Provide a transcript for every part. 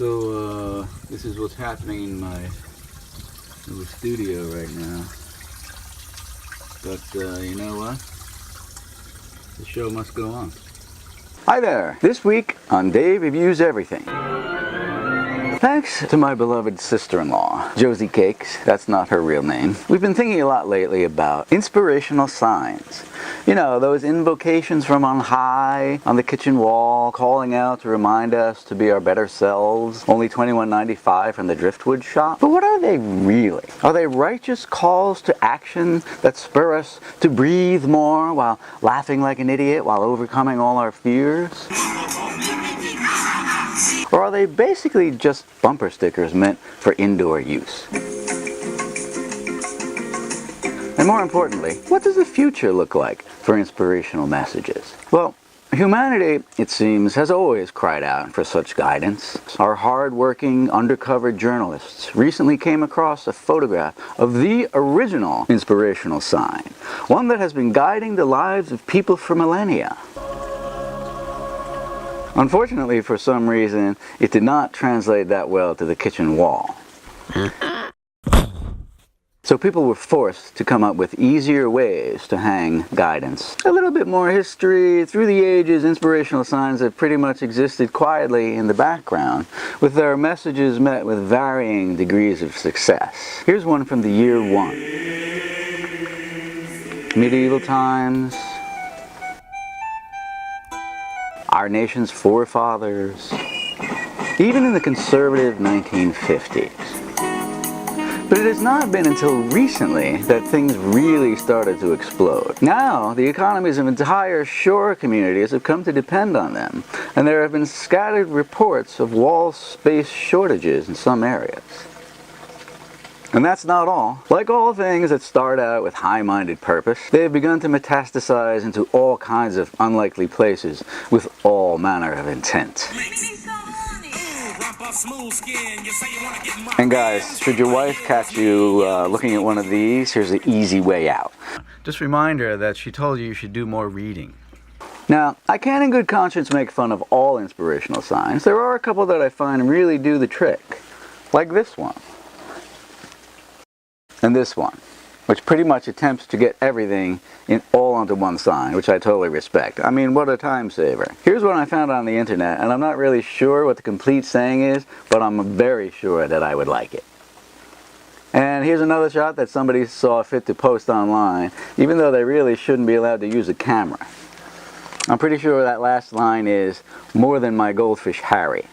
So this is what's happening in my little studio right now. But you know what? The show must go on. Hi there! This week on Dave Reviews Everything. Thanks to my beloved sister-in-law, Josie Cakes, that's not her real name, we've been thinking a lot lately about inspirational signs. You know, those invocations from on high on the kitchen wall, calling out to remind us to be our better selves, only $21.95 from the driftwood shop. But what are they really? Are they righteous calls to action that spur us to breathe more while laughing like an idiot while overcoming all our fears? Or are they basically just bumper stickers meant for indoor use? And more importantly, what does the future look like for inspirational messages? Well, humanity, it seems, has always cried out for such guidance. Our hard-working, undercover journalists recently came across a photograph of the original inspirational sign, one that has been guiding the lives of people for millennia. Unfortunately, for some reason, it did not translate that well to the kitchen wall. So people were forced to come up with easier ways to hang guidance. A little bit more history. Through the ages, inspirational signs have pretty much existed quietly in the background, with their messages met with varying degrees of success. Here's one from the year 1. Medieval times. Our nation's forefathers, even in the conservative 1950s. But it has not been until recently that things really started to explode. Now, the economies of entire shore communities have come to depend on them, and there have been scattered reports of wall space shortages in some areas. And that's not all. Like all things that start out with high-minded purpose, they have begun to metastasize into all kinds of unlikely places with all manner of intent. And guys, should your wife catch you looking at one of these, here's the easy way out. Just remind her that she told you should do more reading. Now, I can't in good conscience make fun of all inspirational signs. There are a couple that I find really do the trick. Like this one. And this one, which pretty much attempts to get everything all onto one sign, which I totally respect. I mean, what a time saver. Here's one I found on the internet, and I'm not really sure what the complete saying is, but I'm very sure that I would like it. And here's another shot that somebody saw fit to post online, even though they really shouldn't be allowed to use a camera. I'm pretty sure that last line is, "More than my goldfish Harry."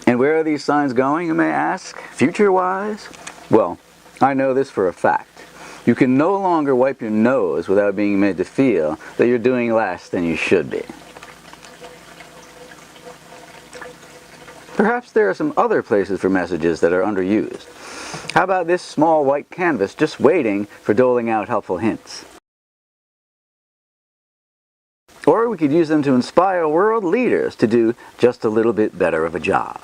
And where are these signs going, you may ask, future-wise? Well, I know this for a fact. You can no longer wipe your nose without being made to feel that you're doing less than you should be. Perhaps there are some other places for messages that are underused. How about this small white canvas just waiting for doling out helpful hints? Or we could use them to inspire world leaders to do just a little bit better of a job.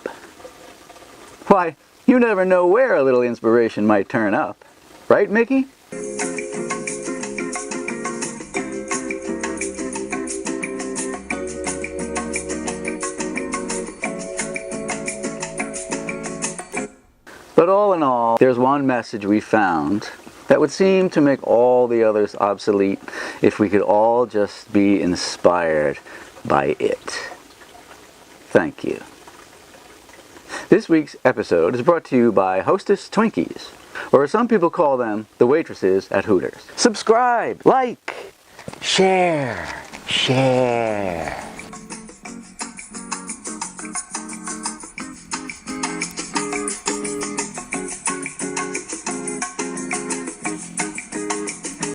Why, you never know where a little inspiration might turn up. Right, Mickey? But all in all, there's one message we found that would seem to make all the others obsolete if we could all just be inspired by it. Thank you. This week's episode is brought to you by Hostess Twinkies, or as some people call them, the waitresses at Hooters. Subscribe, like, share.